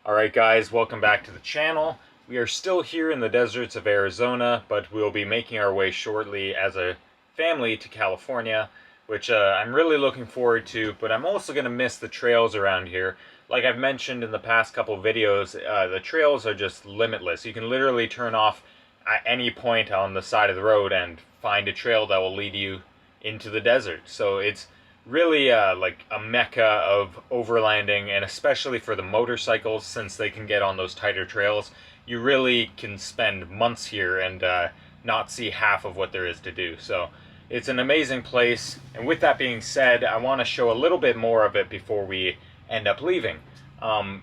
Alright guys, welcome back to the channel. We are still here in the deserts of Arizona, but we'll be making our way shortly as a family to California, which I'm really looking forward to, but I'm also going to miss the trails around here. Like I've mentioned in the past couple videos, the trails are just limitless. You can literally turn off at any point on the side of the road and find a trail that will lead you into the desert. So it's really like a mecca of overlanding, and especially for the motorcycles, since they can get on those tighter trails, you really can spend months here and not see half of what there is to do. So it's an amazing place, and with that being said, I want to show a little bit more of it before we end up leaving.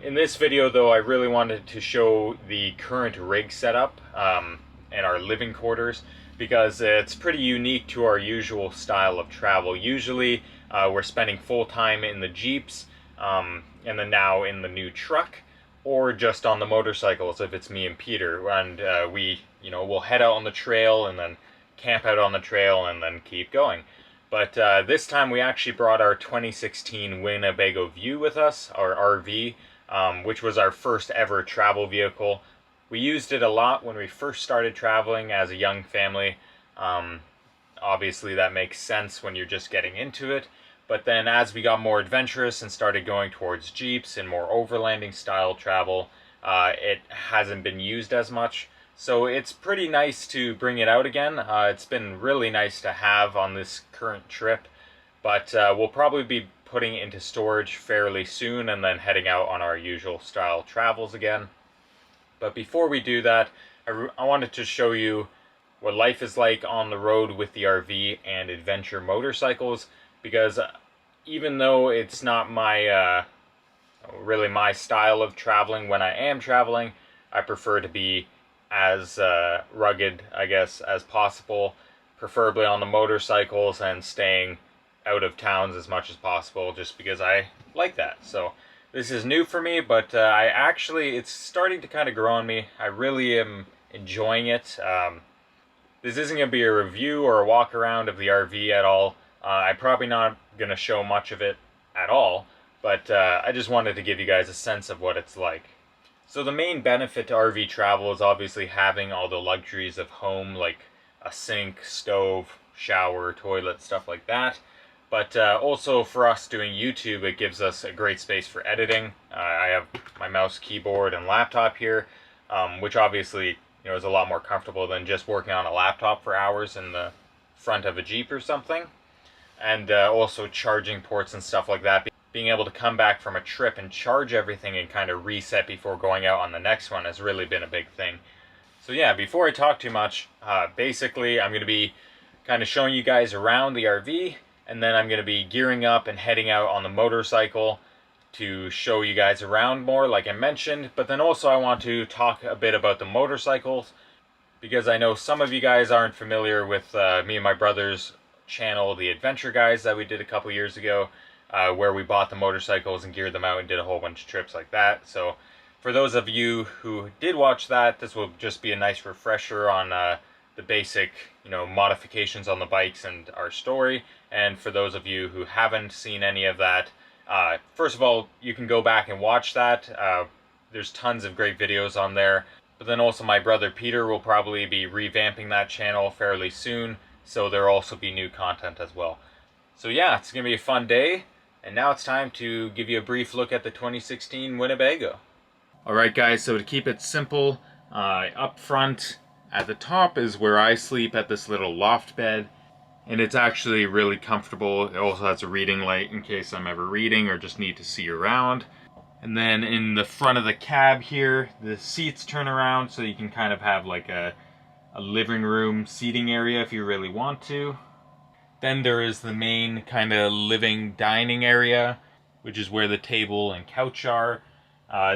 In this video though, I really wanted to show the current rig setup and our living quarters, because it's pretty unique to our usual style of travel. Usually we're spending full time in the Jeeps, and then now in the new truck, or just on the motorcycles if it's me and Peter, and we'll head out on the trail and then camp out on the trail and then keep going. But this time we actually brought our 2016 Winnebago View with us, our RV, which was our first ever travel vehicle. We used it a lot when we first started traveling as a young family. Obviously that makes sense when you're just getting into it. But then as we got more adventurous and started going towards Jeeps and more overlanding style travel, it hasn't been used as much. So it's pretty nice to bring it out again. It's been really nice to have on this current trip. But we'll probably be putting it into storage fairly soon and then heading out on our usual style travels again. But before we do that, I wanted to show you what life is like on the road with the RV and adventure motorcycles, because even though it's not my really my style of traveling when I am traveling, I prefer to be as rugged, I guess, as possible, preferably on the motorcycles and staying out of towns as much as possible, just because I like that. So this is new for me, but it's starting to kind of grow on me. I really am enjoying it. This isn't going to be a review or a walk around of the RV at all. I'm probably not going to show much of it at all, but I just wanted to give you guys a sense of what it's like. So the main benefit to RV travel is obviously having all the luxuries of home, like a sink, stove, shower, toilet, stuff like that. But also for us doing YouTube, it gives us a great space for editing. I have my mouse, keyboard, and laptop here, which obviously is a lot more comfortable than just working on a laptop for hours in the front of a Jeep or something. And also charging ports and stuff like that. Being able to come back from a trip and charge everything and kind of reset before going out on the next one has really been a big thing. So yeah, before I talk too much, basically I'm going to be kind of showing you guys around the RV, and then I'm going to be gearing up and heading out on the motorcycle to show you guys around more, like I mentioned. But then also I want to talk a bit about the motorcycles, because I know some of you guys aren't familiar with me and my brother's channel, The Adventure Guys, that we did a couple years ago, where we bought the motorcycles and geared them out and did a whole bunch of trips like that. So for those of you who did watch that, this will just be a nice refresher on the basic modifications on the bikes and our story. And for those of you who haven't seen any of that, first of all, you can go back and watch that. There's tons of great videos on there. But then also my brother Peter will probably be revamping that channel fairly soon, so there'll also be new content as well. So yeah, it's going to be a fun day, and now it's time to give you a brief look at the 2016 Winnebago. Alright guys, so to keep it simple, up front at the top is where I sleep, at this little loft bed. And it's actually really comfortable. It also has a reading light in case I'm ever reading or just need to see around. And then in the front of the cab here, the seats turn around so you can kind of have like a living room seating area if you really want to. Then there is the main kind of living dining area, which is where the table and couch are.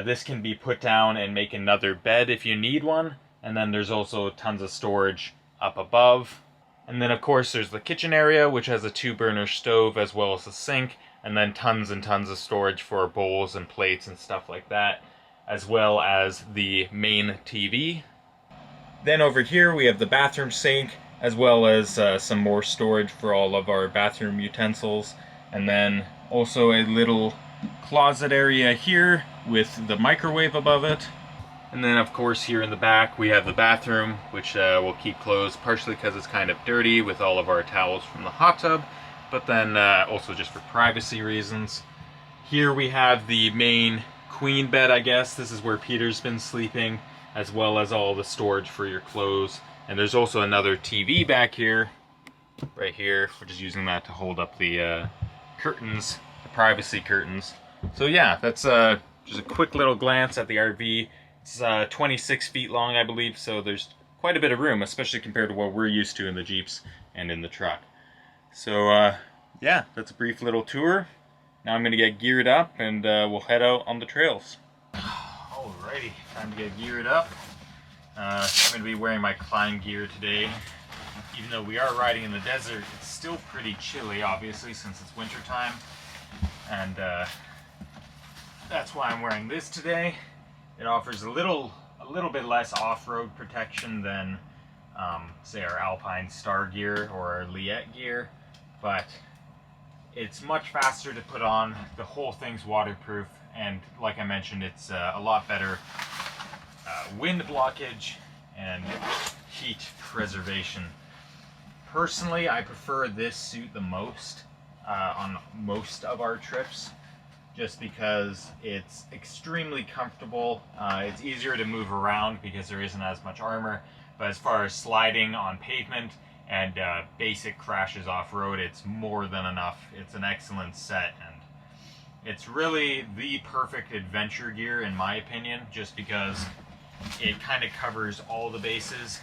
This can be put down and make another bed if you need one. And then there's also tons of storage up above. And then of course there's the kitchen area, which has a 2-burner stove as well as a sink, and then tons and tons of storage for bowls and plates and stuff like that, as well as the main TV. Then over here we have the bathroom sink, as well as some more storage for all of our bathroom utensils, and then also a little closet area here with the microwave above it. And then of course here in the back we have the bathroom, which we'll keep closed, partially because it's kind of dirty with all of our towels from the hot tub, but then also just for privacy reasons. Here we have the main queen bed, I guess. This is where Peter's been sleeping, as well as all the storage for your clothes. And there's also another TV back here, right here. We're just using that to hold up the curtains, the privacy curtains. So yeah, that's just a quick little glance at the RV. It's 26 feet long, I believe, so there's quite a bit of room, especially compared to what we're used to in the Jeeps and in the truck. So yeah, that's a brief little tour. Now I'm going to get geared up and we'll head out on the trails. Alrighty, time to get geared up. I'm going to be wearing my climb gear today. Even though we are riding in the desert, it's still pretty chilly, obviously, since it's winter time. And that's why I'm wearing this today. It offers a little bit less off-road protection than, say, our Alpine Star gear or our Liette gear, but it's much faster to put on. The whole thing's waterproof, and like I mentioned, it's a lot better wind blockage and heat preservation. Personally, I prefer this suit the most on most of our trips, just because it's extremely comfortable. It's easier to move around because there isn't as much armor, but as far as sliding on pavement and basic crashes off-road, it's more than enough. It's an excellent set, and it's really the perfect adventure gear in my opinion, just because it kind of covers all the bases.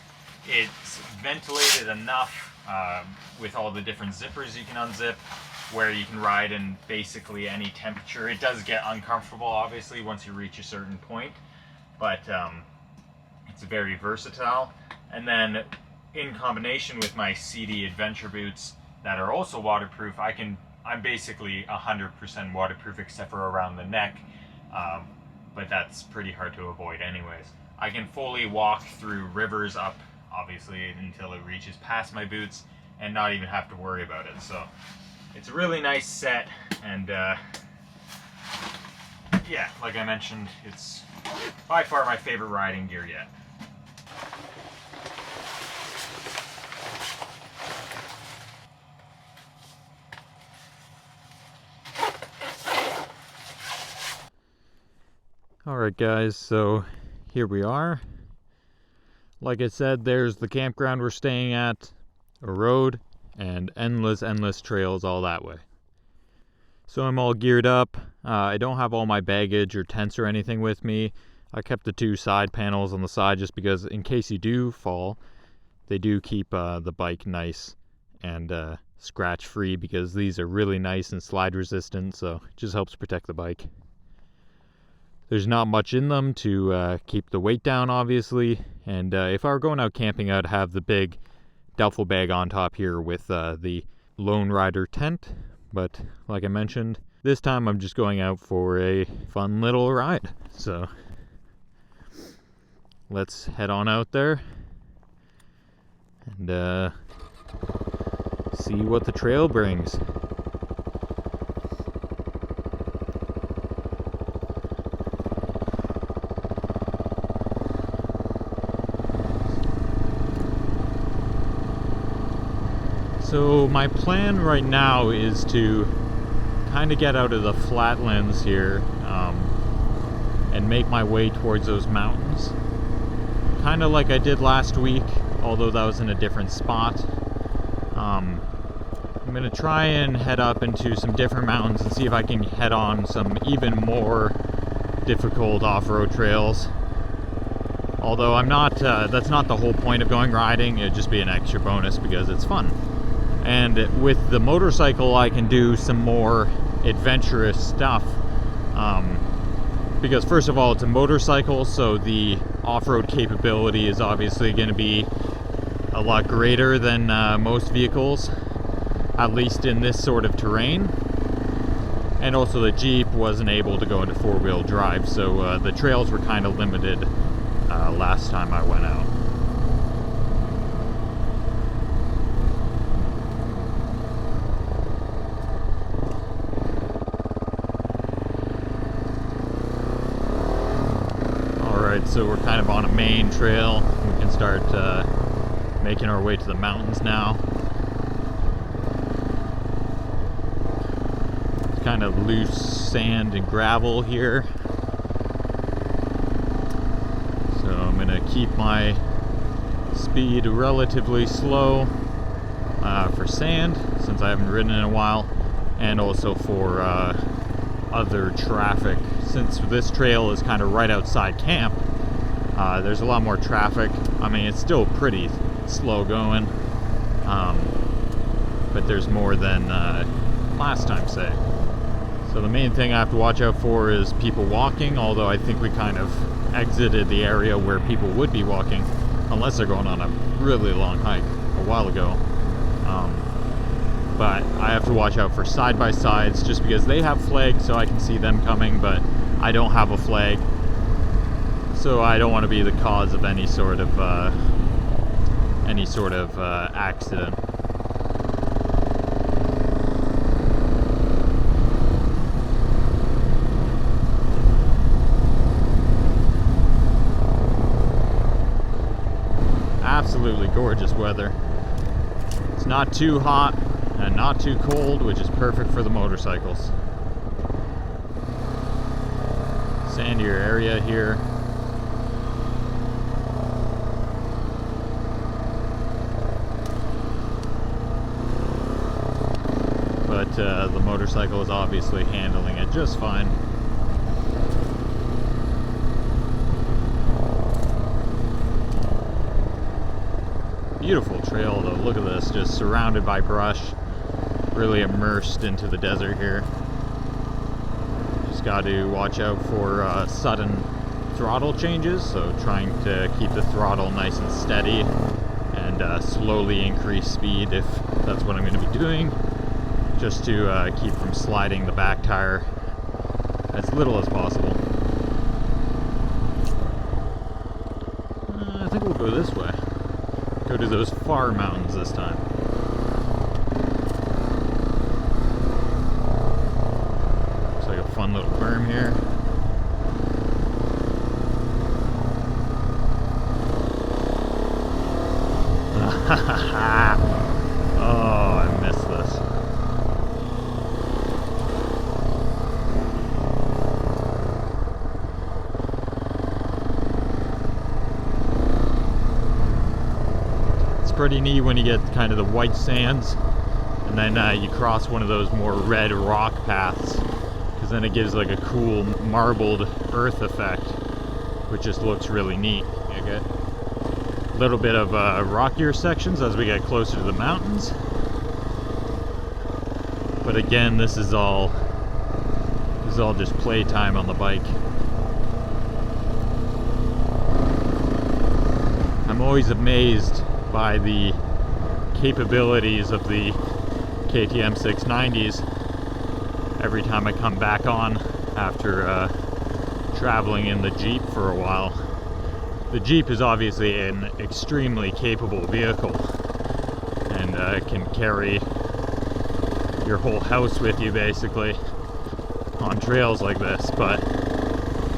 It's ventilated enough with all the different zippers you can unzip, where you can ride in basically any temperature. It does get uncomfortable, obviously, once you reach a certain point, but it's very versatile. And then in combination with my CD adventure boots that are also waterproof, I'm basically 100% waterproof except for around the neck, but that's pretty hard to avoid anyways. I can fully walk through rivers up, obviously, until it reaches past my boots and not even have to worry about it. So it's a really nice set, and yeah, like I mentioned, it's by far my favorite riding gear yet. Alright guys, so here we are. Like I said, there's the campground we're staying at, a road, and endless trails all that way. So I'm all geared up. I don't have all my baggage or tents or anything with me. I kept the 2 side panels on the side just because in case you do fall, they do keep the bike nice and scratch free, because these are really nice and slide resistant, so it just helps protect the bike. There's not much in them to keep the weight down, obviously, and if I were going out camping, I'd have the big duffel bag on top here with the Lone Rider tent, but like I mentioned, this time I'm just going out for a fun little ride. So let's head on out there and see what the trail brings. So my plan right now is to kind of get out of the flatlands here and make my way towards those mountains. Kind of like I did last week, although that was in a different spot. I'm going to try and head up into some different mountains and see if I can head on some even more difficult off-road trails. Although I'm not, that's not the whole point of going riding, it'd just be an extra bonus because it's fun. And with the motorcycle, I can do some more adventurous stuff. Because first of all, it's a motorcycle, so the off-road capability is obviously going to be a lot greater than most vehicles, at least in this sort of terrain. And also the Jeep wasn't able to go into 4-wheel drive, so the trails were kind of limited last time I went out. Alright, so we're kind of on a main trail. We can start making our way to the mountains now. It's kind of loose sand and gravel here. So I'm going to keep my speed relatively slow for sand, since I haven't ridden in a while, and also for other traffic. Since this trail is kind of right outside camp, there's a lot more traffic. I mean, it's still pretty slow going, but there's more than last time, say. So the main thing I have to watch out for is people walking, although I think we kind of exited the area where people would be walking, unless they're going on a really long hike a while ago. But I have to watch out for side-by-sides, just because they have flags so I can see them coming, but I don't have a flag, so I don't want to be the cause of any sort of accident. Absolutely gorgeous weather. It's not too hot and not too cold, which is perfect for the motorcycles. Sandier area here. But the motorcycle is obviously handling it just fine. Beautiful trail though, look at this, just surrounded by brush, really immersed into the desert here. Just got to watch out for sudden throttle changes, so trying to keep the throttle nice and steady and slowly increase speed if that's what I'm going to be doing, just to keep from sliding the back tire as little as possible. I think we'll go this way. Go to those far mountains this time. Looks like a fun little berm here. Oh, I missed this. Pretty neat when you get kind of the white sands and then you cross one of those more red rock paths, because then it gives like a cool marbled earth effect, which just looks really neat. You get a little bit of rockier sections as we get closer to the mountains, but again, this is all just playtime on the bike. I'm always amazed by the capabilities of the KTM 690s every time I come back on after traveling in the Jeep for a while. The Jeep is obviously an extremely capable vehicle and can carry your whole house with you basically on trails like this, but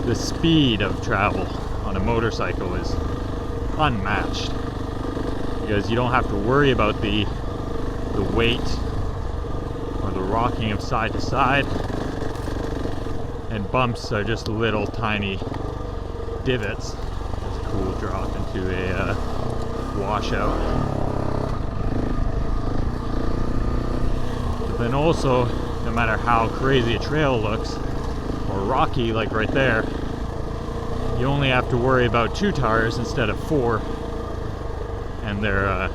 the speed of travel on a motorcycle is unmatched, because you don't have to worry about the weight or the rocking of side to side, and bumps are just little tiny divots. That's a cool drop into a washout. But then also, no matter how crazy a trail looks or rocky like right there, you only have to worry about 2 tires instead of 4. And they're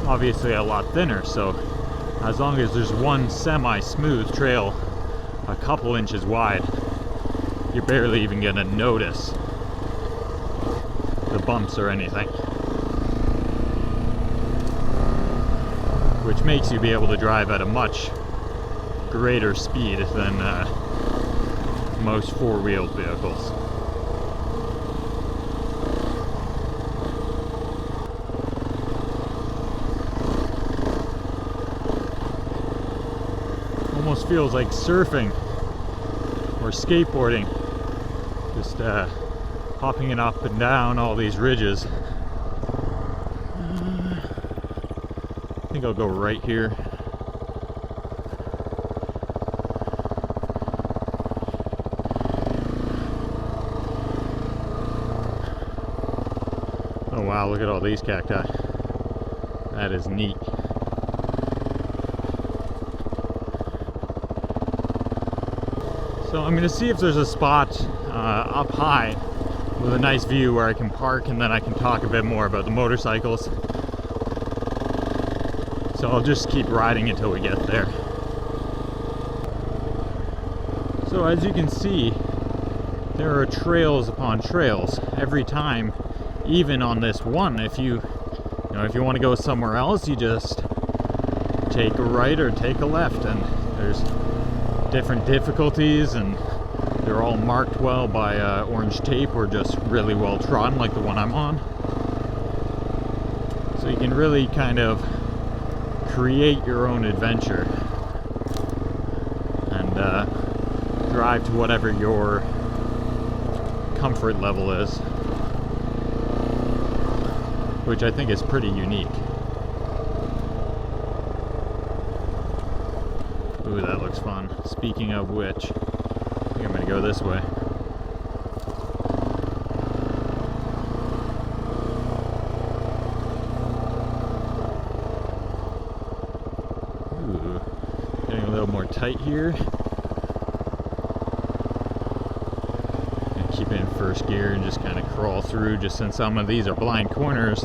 obviously a lot thinner, so as long as there's one semi-smooth trail a couple inches wide, you're barely even gonna notice the bumps or anything, which makes you be able to drive at a much greater speed than most four-wheeled vehicles. Almost feels like surfing or skateboarding, just hopping it up and down all these ridges. I think I'll go right here. Oh wow, look at all these cacti. That is neat. So I'm gonna see if there's a spot up high with a nice view where I can park, and then I can talk a bit more about the motorcycles. So I'll just keep riding until we get there. So as you can see, there are trails upon trails every time, even on this one. If you want to go somewhere else, you just take a right or take a left, and there's different difficulties, and they're all marked well by orange tape or just really well trodden like the one I'm on. So you can really kind of create your own adventure and drive to whatever your comfort level is, which I think is pretty unique. Ooh, that looks fun. Speaking of which, I think I'm gonna go this way. Ooh, getting a little more tight here. And keep it in first gear and just kind of crawl through, just since some of these are blind corners.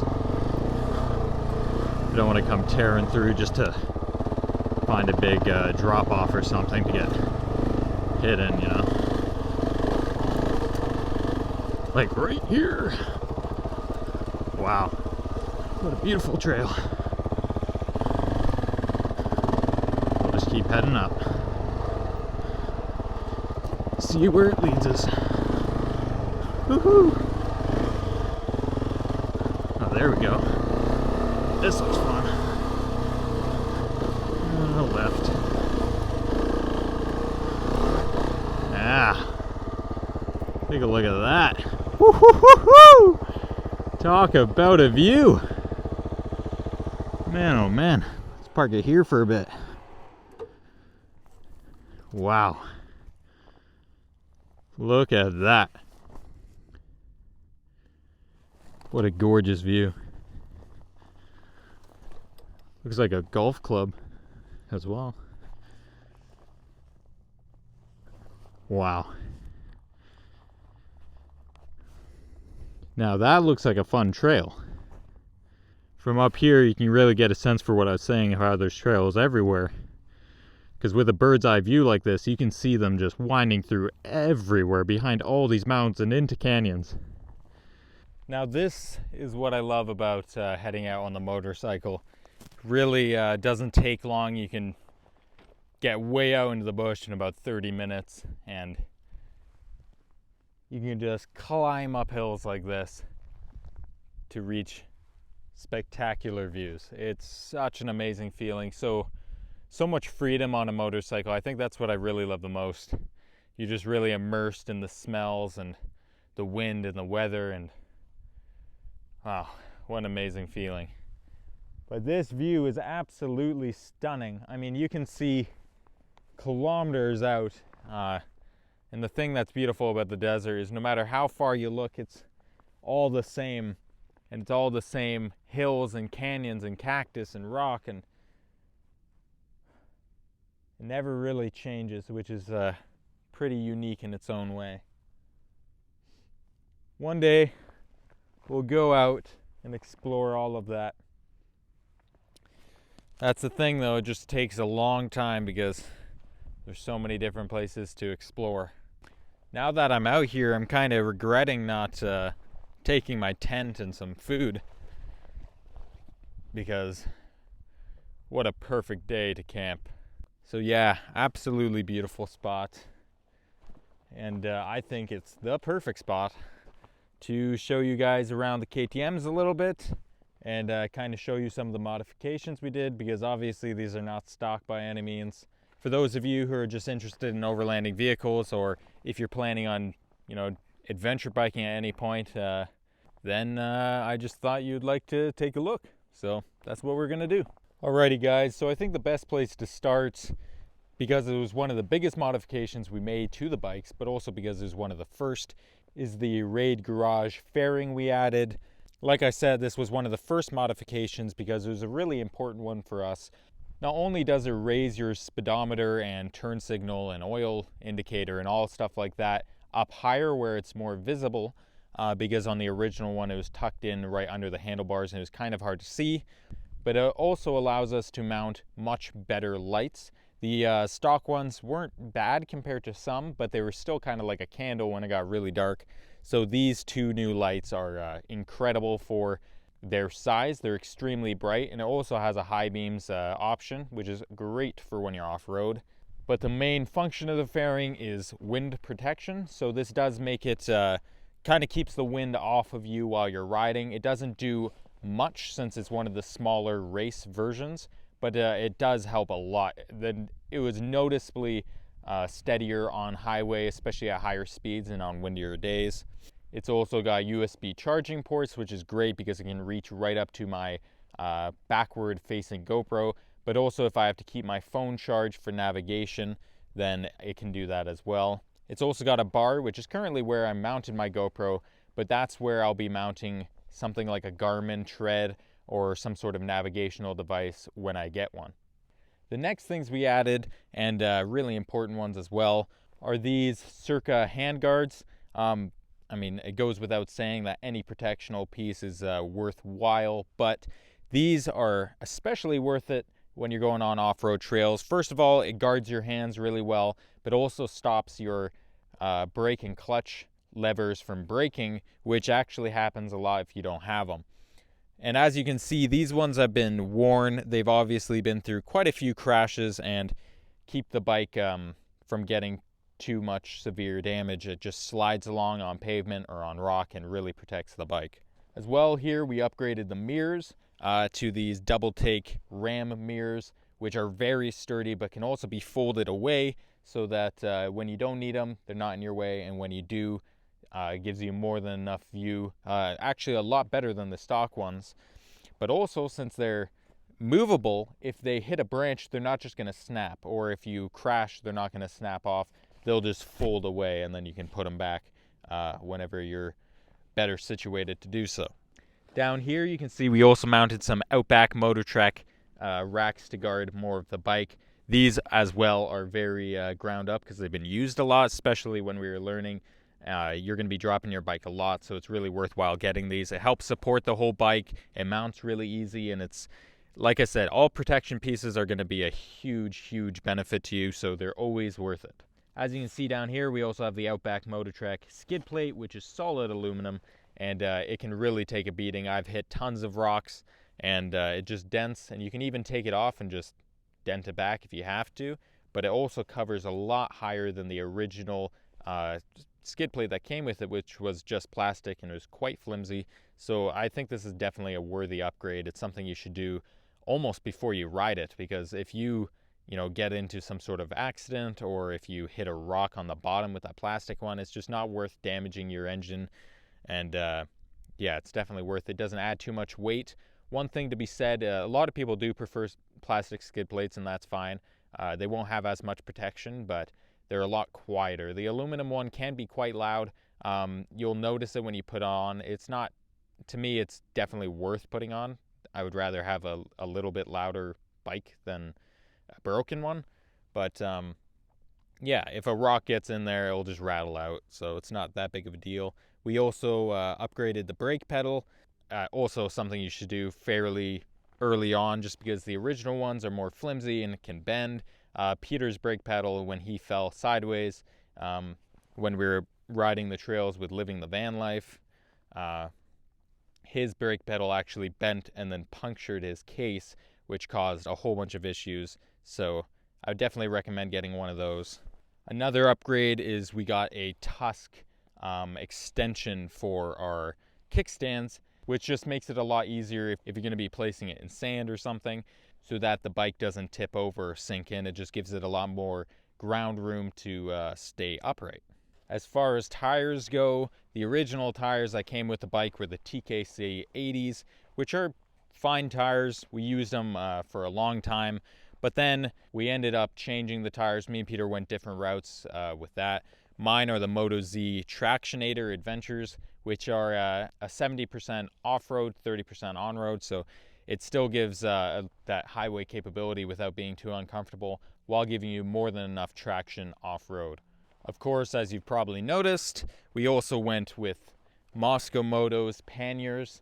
You don't want to come tearing through just to find a big drop off or something to get hidden, you know. Like right here. Wow, what a beautiful trail. We'll just keep heading up, see where it leads us. Woohoo! Oh, there we go. This looks fun. Left. Ah, take a look at that. Woo-hoo-hoo-hoo! Talk about a view. Man, oh man. Let's park it here for a bit. Wow. Look at that. What a gorgeous view. Looks like a golf club as well. Wow. Now that looks like a fun trail. From up here you can really get a sense for what I was saying, how there's trails everywhere. Because with a bird's eye view like this, you can see them just winding through everywhere behind all these mountains and into canyons. Now this is what I love about heading out on the motorcycle. Really doesn't take long. You can get way out into the bush in about 30 minutes, and you can just climb up hills like this to reach spectacular views. It's such an amazing feeling. So much freedom on a motorcycle. I think that's what I really love the most. You're just really immersed in the smells and the wind and the weather, and wow, what an amazing feeling. But this view is absolutely stunning. I mean, you can see kilometers out. And the thing that's beautiful about the desert is no matter how far you look, it's all the same. And it's all the same hills and canyons and cactus and rock, and it never really changes, which is pretty unique in its own way. One day we'll go out and explore all of that. That's the thing though, it just takes a long time because there's so many different places to explore. Now that I'm out here, I'm kind of regretting not taking my tent and some food, because what a perfect day to camp. So yeah, absolutely beautiful spot. And I think it's the perfect spot to show you guys around the KTMs a little bit and kind of show you some of the modifications we did, because obviously these are not stock by any means. For those of you who are just interested in overlanding vehicles, or if you're planning on, adventure biking at any point, then I just thought you'd like to take a look. So that's what we're gonna do. Alrighty guys, so I think the best place to start, because it was one of the biggest modifications we made to the bikes, but also because it was one of the first, is the Raid Garage fairing we added. Like I said, this was one of the first modifications because it was a really important one for us. Not only does it raise your speedometer and turn signal and oil indicator and all stuff like that up higher where it's more visible, because on the original one it was tucked in right under the handlebars and it was kind of hard to see, but it also allows us to mount much better lights. The stock ones weren't bad compared to some, but they were still kind of like a candle when it got really dark. So these two new lights are incredible for their size. They're extremely bright, and it also has a high beams option, which is great for when you're off-road. But the main function of the fairing is wind protection. So this does make it kind of keeps the wind off of you while you're riding. It doesn't do much since it's one of the smaller race versions, but it does help a lot. It was noticeably steadier on highway, especially at higher speeds and on windier days. It's also got USB charging ports, which is great because it can reach right up to my backward facing GoPro, but also if I have to keep my phone charged for navigation, then it can do that as well. It's also got a bar, which is currently where I mounted my GoPro, but that's where I'll be mounting something like a Garmin Tread or some sort of navigational device when I get one. The next things we added, and really important ones as well, are these Circa handguards. I mean, it goes without saying that any protectional piece is worthwhile, but these are especially worth it when you're going on off-road trails. First of all, it guards your hands really well, but also stops your brake and clutch levers from breaking, which actually happens a lot if you don't have them. And as you can see, these ones have been worn. They've obviously been through quite a few crashes and keep the bike from getting too much severe damage. It just slides along on pavement or on rock and really protects the bike. As well, here we upgraded the mirrors to these double take ram mirrors, which are very sturdy but can also be folded away so that when you don't need them, they're not in your way, and when you do, it gives you more than enough view. Actually a lot better than the stock ones. But also, since they're movable, if they hit a branch, they're not just going to snap, or if you crash, they're not going to snap off. They'll just fold away, and then you can put them back whenever you're better situated to do so. Down here you can see we also mounted some Outback Motor Trek racks to guard more of the bike. These as well are very ground up because they've been used a lot, especially when we were learning. You're going to be dropping your bike a lot, so it's really worthwhile getting these. It helps support the whole bike. It mounts really easy, and it's, like I said, all protection pieces are going to be a huge benefit to you, so they're always worth it. As you can see down here, we also have the Outback Motor Trek skid plate, which is solid aluminum, and it can really take a beating. I've hit tons of rocks, and it just dents, and you can even take it off and just dent it back if you have to, but it also covers a lot higher than the original skid plate that came with it, which was just plastic and it was quite flimsy. So I think this is definitely a worthy upgrade. It's something you should do almost before you ride it, because if you get into some sort of accident, or if you hit a rock on the bottom with that plastic one, it's just not worth damaging your engine. And yeah, it's definitely worth it. It doesn't add too much weight. One thing to be said, a lot of people do prefer plastic skid plates, and that's fine. They won't have as much protection, but they're a lot quieter. The aluminum one can be quite loud. You'll notice it when you put on. It's not, to me, it's definitely worth putting on. I would rather have a little bit louder bike than a broken one. But yeah, if a rock gets in there, it'll just rattle out. So it's not that big of a deal. We also upgraded the brake pedal. Also something you should do fairly early on, just because the original ones are more flimsy and can bend. Peter's brake pedal, when he fell sideways when we were riding the trails with Living the Van Life, his brake pedal actually bent and then punctured his case, which caused a whole bunch of issues. So I would definitely recommend getting one of those. Another upgrade is we got a Tusk extension for our kickstands, which just makes it a lot easier if you're going to be placing it in sand or something, so that the bike doesn't tip over or sink in. It just gives it a lot more ground room to stay upright. As far as tires go, the original tires that came with the bike were the TKC 80s, which are fine tires. We used them for a long time, but then we ended up changing the tires. Me and Peter went different routes with that. Mine are the Moto Z Tractionator Adventures, which are a 70% off-road, 30% on-road, so it still gives that highway capability without being too uncomfortable, while giving you more than enough traction off-road. Of course, as you've probably noticed, we also went with Moscow Moto's panniers.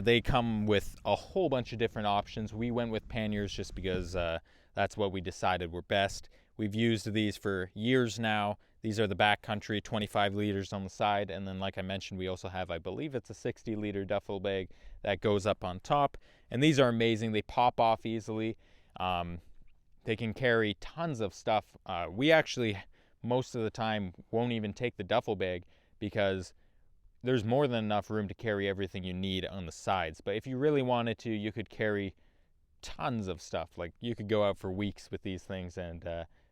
They come with a whole bunch of different options. We went with panniers just because that's what we decided were best. We've used these for years now. These are the backcountry, 25 liters on the side, and then like I mentioned, we also have, I believe it's a 60-liter duffel bag that goes up on top. And these are amazing. They pop off easily. They can carry tons of stuff. We actually, most of the time, won't even take the duffel bag because there's more than enough room to carry everything you need on the sides. But if you really wanted to, you could carry tons of stuff. Like, you could go out for weeks with these things and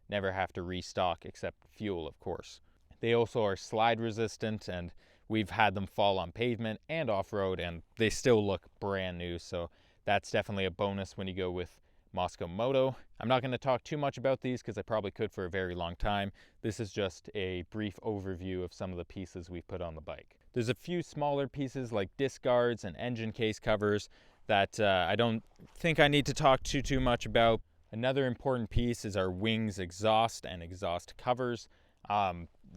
never have to restock, except fuel, of course. They also are slide resistant, and we've had them fall on pavement and off-road, and they still look brand new. So that's definitely a bonus when you go with Moscow Moto. I'm not going to talk too much about these because I probably could for a very long time. This is just a brief overview of some of the pieces we've put on the bike. There's a few smaller pieces like disc guards and engine case covers that I don't think I need to talk too much about. Another important piece is our wings exhaust and exhaust covers.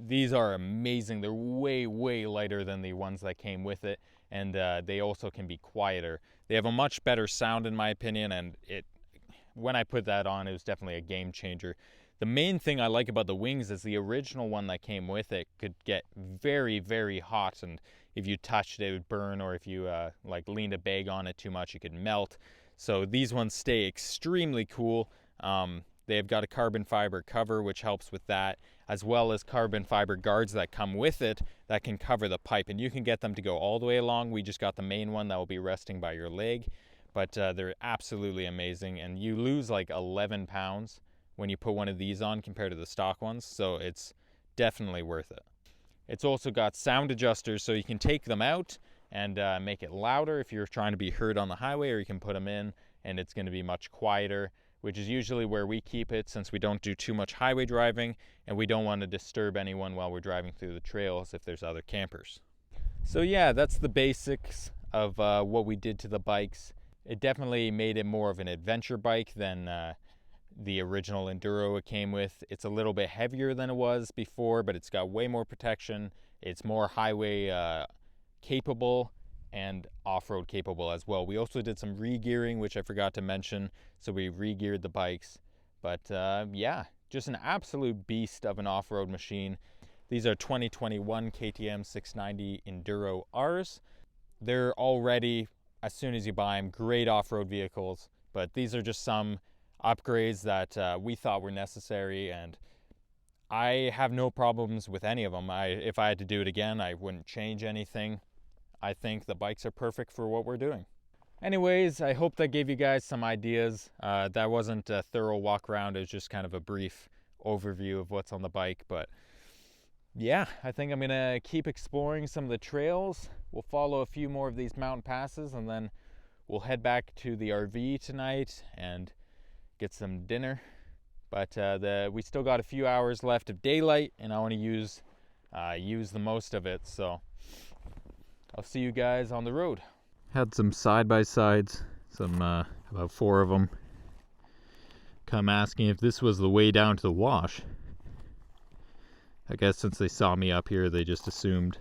These are amazing. They're way lighter than the ones that came with it, and they also can be quieter. They have a much better sound in my opinion, and when I put that on, it was definitely a game changer. The main thing I like about the wings is the original one that came with it could get very hot, and if you touched it, it would burn, or if you like leaned a bag on it too much, it could melt. So these ones stay extremely cool. They've got a carbon fiber cover, which helps with that, as well as carbon fiber guards that come with it that can cover the pipe, and you can get them to go all the way along. We just got the main one that will be resting by your leg, but they're absolutely amazing, and you lose like 11 pounds when you put one of these on compared to the stock ones, so it's definitely worth it. It's also got sound adjusters, so you can take them out and make it louder if you're trying to be heard on the highway, or you can put them in and it's going to be much quieter, which is usually where we keep it since we don't do too much highway driving and we don't want to disturb anyone while we're driving through the trails if there's other campers. So yeah, that's the basics of what we did to the bikes. It definitely made it more of an adventure bike than the original Enduro it came with. It's a little bit heavier than it was before, but it's got way more protection. It's more highway capable and off-road capable as well. We also did some re-gearing, which I forgot to mention, so we re-geared the bikes. But yeah, just an absolute beast of an off-road machine. These are 2021 KTM 690 Enduro Rs. They're already, as soon as you buy them, great off-road vehicles, but these are just some upgrades that we thought were necessary, and I have no problems with any of them. If I had to do it again, I wouldn't change anything. I think the bikes are perfect for what we're doing. Anyways, I hope that gave you guys some ideas. That wasn't a thorough walk around. It was just kind of a brief overview of what's on the bike. But yeah, I think I'm gonna keep exploring some of the trails. We'll follow a few more of these mountain passes, and then we'll head back to the RV tonight and get some dinner. But we still got a few hours left of daylight, and I want to use the most of it. So I'll see you guys on the road. Had some side-by-sides, about 4 of them, come asking if this was the way down to the wash. I guess since they saw me up here, they just assumed.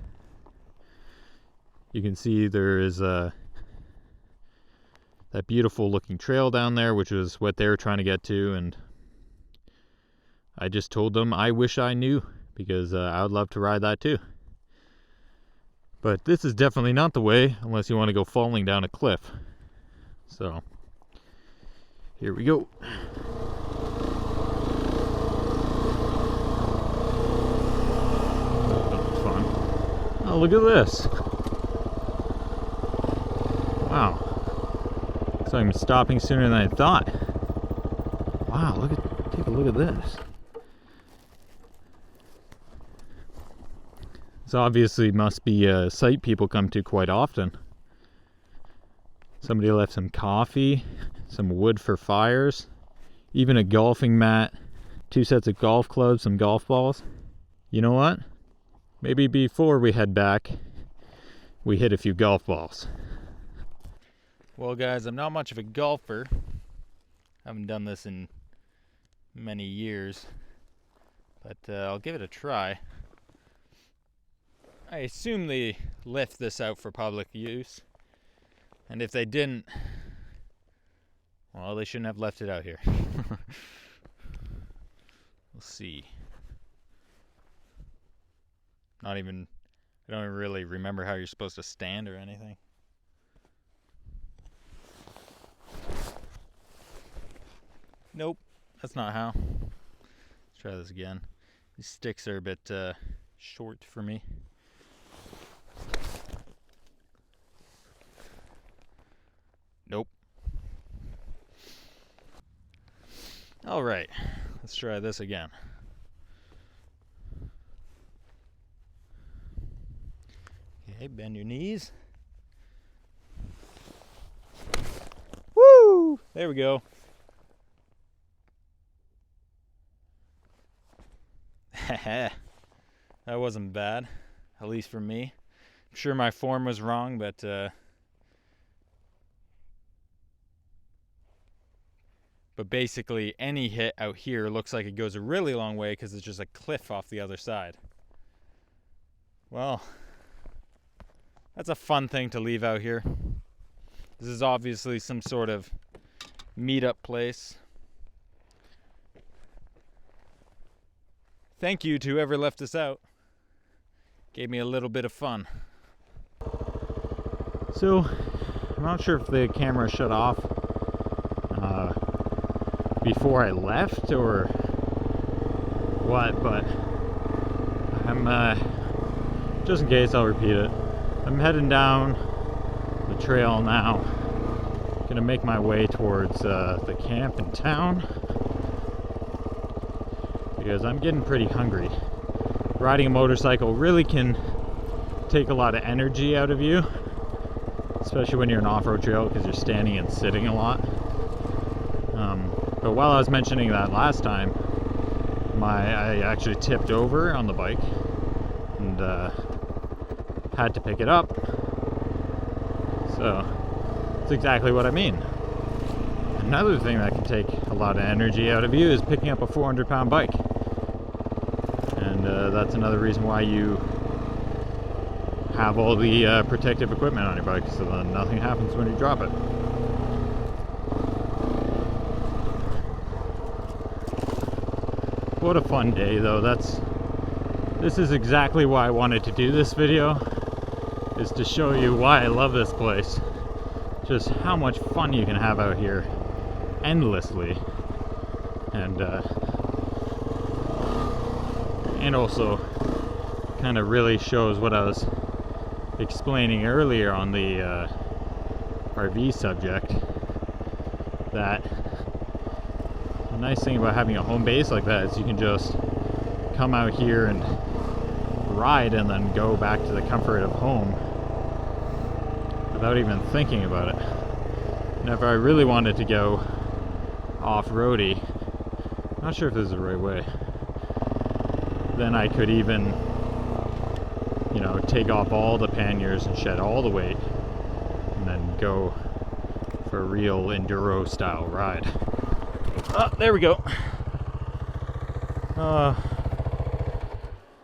You can see there is that beautiful looking trail down there, which was what they were trying to get to, and I just told them I wish I knew, because I would love to ride that too. But this is definitely not the way unless you want to go falling down a cliff. So here we go. That's fun. Oh, look at this. Wow. So I'm stopping sooner than I thought. Wow, take a look at this. This obviously must be a site people come to quite often. Somebody left some coffee, some wood for fires, even a golfing mat, 2 sets of golf clubs, some golf balls. You know what? Maybe before we head back, we hit a few golf balls. Well guys, I'm not much of a golfer. I haven't done this in many years, but I'll give it a try. I assume they left this out for public use, and if they didn't, well, they shouldn't have left it out here. We'll see. I don't even really remember how you're supposed to stand or anything. Nope, that's not how. Let's try this again. These sticks are a bit short for me. Nope. All right, let's try this again. Okay, bend your knees. Woo! There we go. That wasn't bad, at least for me. I'm sure my form was wrong, but basically any hit out here looks like it goes a really long way because it's just a cliff off the other side. Well, that's a fun thing to leave out here. This is obviously some sort of meetup place. Thank you to whoever left this out. Gave me a little bit of fun. So, I'm not sure if the camera shut off before I left or what, but I'm, just in case, I'll repeat it. I'm heading down the trail now. Gonna make my way towards the camp in town, because I'm getting pretty hungry. Riding a motorcycle really can take a lot of energy out of you, especially when you're an off-road trail because you're standing and sitting a lot. But while I was mentioning that last time, I actually tipped over on the bike and had to pick it up. So that's exactly what I mean. Another thing that can take a lot of energy out of you is picking up a 400-pound bike. And that's another reason why you have all the protective equipment on your bike, so then nothing happens when you drop it. What a fun day though. This is exactly why I wanted to do this video, is to show you why I love this place. Just how much fun you can have out here endlessly. And also kind of really shows what I was explaining earlier on the RV subject, that the nice thing about having a home base like that is you can just come out here and ride and then go back to the comfort of home without even thinking about it. And if I really wanted to go off-roady, not sure if this is the right way, then I could even, you know, take off all the panniers and shed all the weight and then go for a real enduro style ride. Oh, there we go.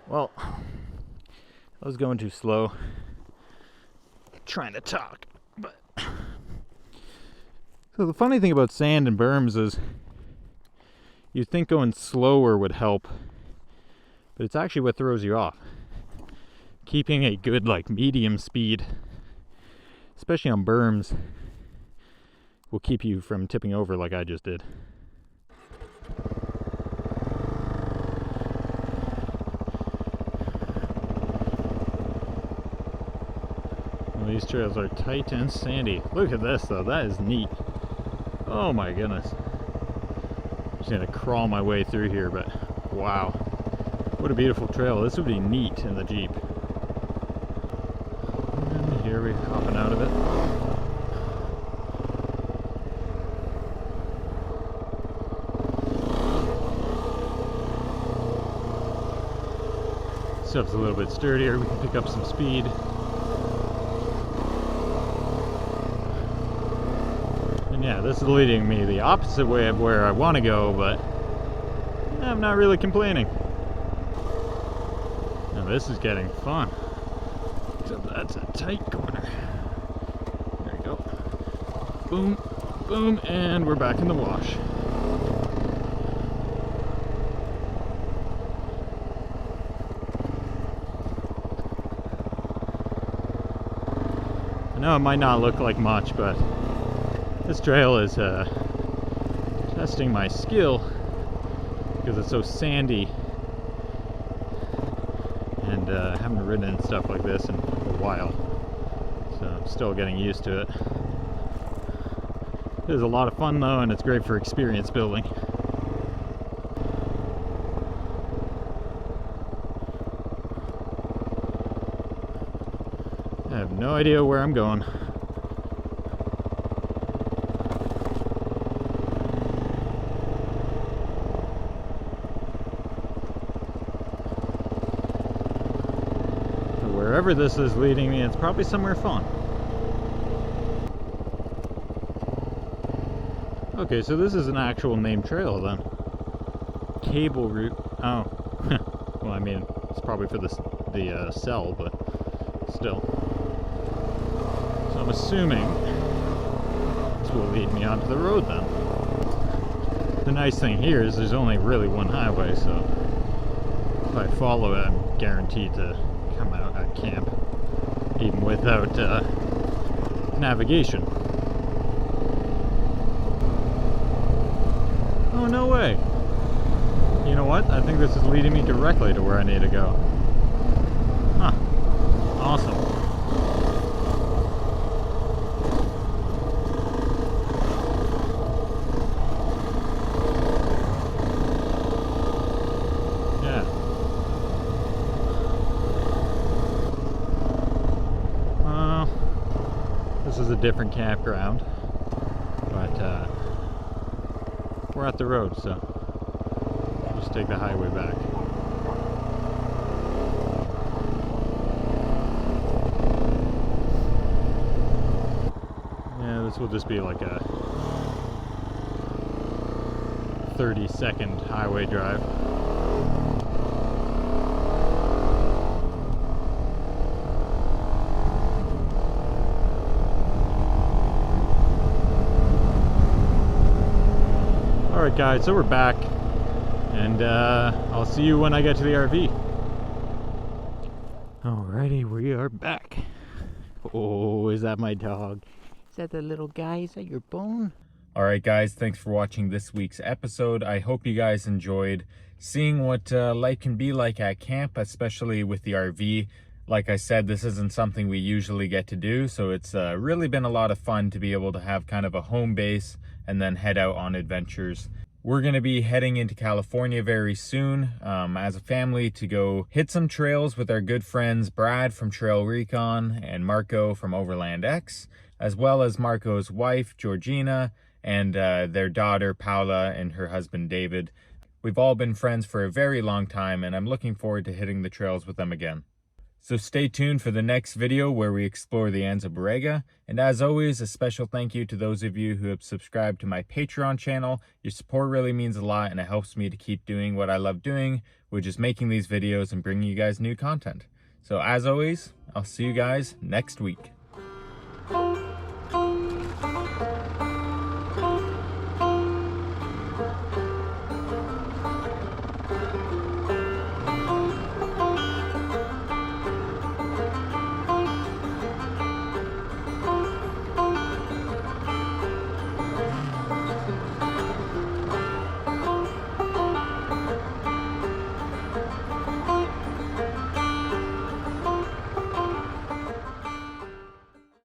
Well, I was going too slow trying to talk, but so the funny thing about sand and berms is you'd think going slower would help, but it's actually what throws you off. Keeping a good, like, medium speed, especially on berms, will keep you from tipping over like I just did. Well, these trails are tight and sandy. Look at this though, that is neat. Oh my goodness. I'm just gonna crawl my way through here, but wow. What a beautiful trail. This would be neat in the Jeep. here, we're hopping out of it. Stuff's a little bit sturdier, we can pick up some speed. And yeah, this is leading me the opposite way of where I want to go, but I'm not really complaining. Now this is getting fun. Except that's a tight corner. There you go. Boom, boom, and we're back in the wash. I know it might not look like much, but this trail is testing my skill because it's so sandy, and I haven't ridden stuff like this in a while, so I'm still getting used to it. It is a lot of fun though, and it's great for experience building. I have no idea where I'm going. Wherever this is leading me, it's probably somewhere fun. Okay, so this is an actual named trail then. Cable route. Oh. Well, I mean, it's probably for the cell, but still. So I'm assuming this will lead me onto the road then. The nice thing here is there's only really one highway, so if I follow it, I'm guaranteed to come out at camp, even without navigation. Oh, no way! You know what? I think this is leading me directly to where I need to go. Huh. Awesome. Yeah. This is a different campground, but we're at the road, so just take the highway back. Yeah, this will just be like a 30-second highway drive. Alright guys, so we're back, and I'll see you when I get to the RV. Alrighty, we are back. Oh, is that my dog? Is that the little guy? Is that your bone? Alright guys, thanks for watching this week's episode. I hope you guys enjoyed seeing what life can be like at camp, especially with the RV. Like I said, this isn't something we usually get to do, so it's really been a lot of fun to be able to have kind of a home base and then head out on adventures. We're going to be heading into California very soon as a family to go hit some trails with our good friends Brad from Trail Recon and Marco from Overland X, as well as Marco's wife Georgina and their daughter Paula and her husband David. We've all been friends for a very long time, and I'm looking forward to hitting the trails with them again. So stay tuned for the next video where we explore the Anza Borrega. And as always, a special thank you to those of you who have subscribed to my Patreon channel. Your support really means a lot, and it helps me to keep doing what I love doing, which is making these videos and bringing you guys new content. So as always, I'll see you guys next week.